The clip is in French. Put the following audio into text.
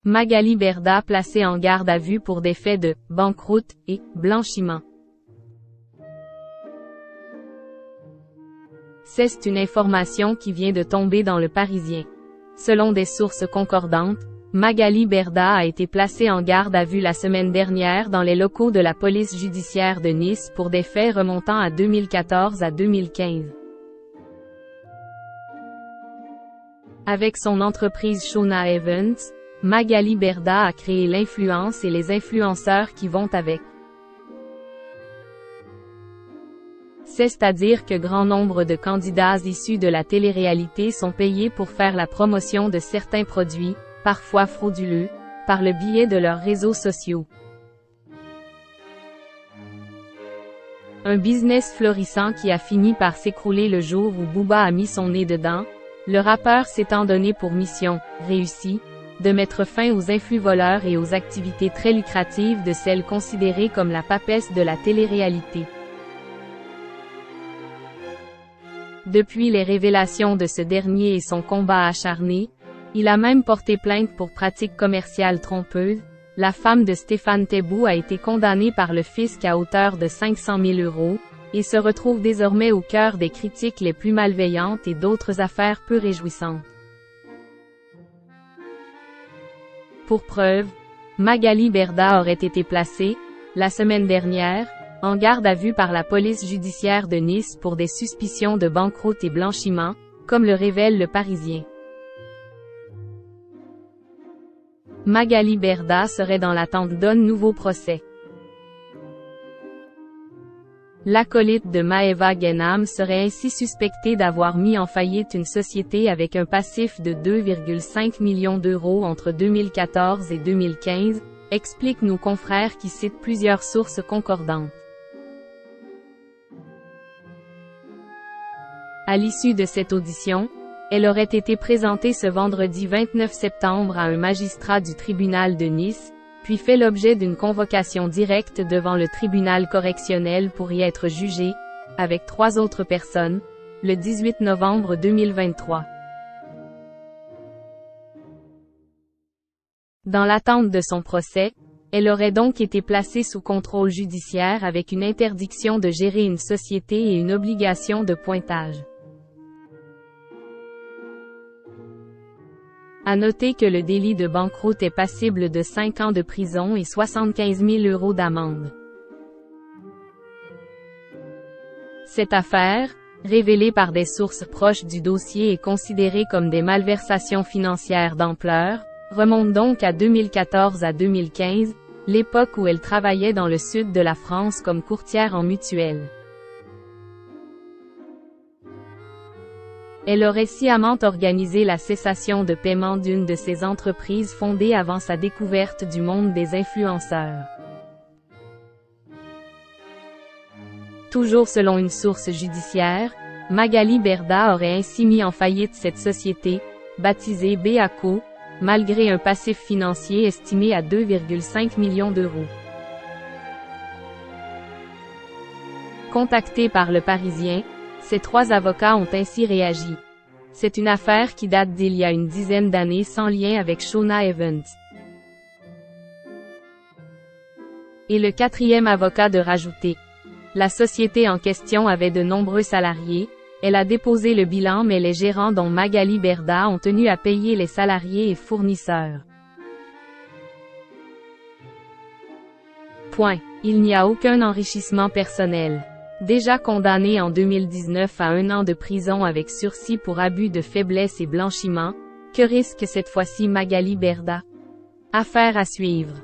Magali Berda placée en garde à vue pour des faits de banqueroute et blanchiment. C'est une information qui vient de tomber dans Le Parisien. Selon des sources concordantes, Magali Berda a été placée en garde à vue la semaine dernière dans les locaux de la police judiciaire de Nice pour des faits remontant à 2014 à 2015. Avec son entreprise Shona Events, Magali Berda a créé l'influence et les influenceurs qui vont avec. C'est-à-dire que grand nombre de candidats issus de la télé-réalité sont payés pour faire la promotion de certains produits, parfois frauduleux, par le biais de leurs réseaux sociaux. Un business florissant qui a fini par s'écrouler le jour où Booba a mis son nez dedans, le rappeur s'étant donné pour mission, réussie, de mettre fin aux influx voleurs et aux activités très lucratives de celles considérées comme la papesse de la télé-réalité. Depuis les révélations de ce dernier et son combat acharné, il a même porté plainte pour pratiques commerciales trompeuses. La femme de Stéphane Tebbout a été condamnée par le fisc à hauteur de 500 000 €, et se retrouve désormais au cœur des critiques les plus malveillantes et d'autres affaires peu réjouissantes. Pour preuve, Magali Berda aurait été placée, la semaine dernière, en garde à vue par la police judiciaire de Nice pour des suspicions de banqueroute et blanchiment, comme le révèle Le Parisien. Magali Berda serait dans l'attente d'un nouveau procès. L'acolyte de Maeva Guénam serait ainsi suspecté d'avoir mis en faillite une société avec un passif de 2,5 millions d'euros entre 2014 et 2015, expliquent nos confrères qui citent plusieurs sources concordantes. À l'issue de cette audition, elle aurait été présentée ce vendredi 29 septembre à un magistrat du tribunal de Nice, puis fait l'objet d'une convocation directe devant le tribunal correctionnel pour y être jugée, avec 3 autres personnes, le 18 novembre 2023. Dans l'attente de son procès, elle aurait donc été placée sous contrôle judiciaire avec une interdiction de gérer une société et une obligation de pointage. À noter que le délit de banqueroute est passible de 5 ans de prison et 75 000 € d'amende. Cette affaire, révélée par des sources proches du dossier et considérée comme des malversations financières d'ampleur, remonte donc à 2014 à 2015, l'époque où elle travaillait dans le sud de la France comme courtière en mutuelle. Elle aurait sciemment organisé la cessation de paiement d'une de ses entreprises fondées avant sa découverte du monde des influenceurs. Toujours selon une source judiciaire, Magali Berda aurait ainsi mis en faillite cette société, baptisée Beaco, malgré un passif financier estimé à 2,5 millions d'euros. Contactés par Le Parisien, ces 3 avocats ont ainsi réagi. C'est une affaire qui date d'il y a une dizaine d'années sans lien avec Shona Events. Et le 4e avocat de rajouter. La société en question avait de nombreux salariés, elle a déposé le bilan mais les gérants dont Magali Berda ont tenu à payer les salariés et fournisseurs. Point. Il n'y a aucun enrichissement personnel. Déjà condamné en 2019 à 1 an de prison avec sursis pour abus de faiblesse et blanchiment, que risque cette fois-ci Magali Berda? Affaire à suivre.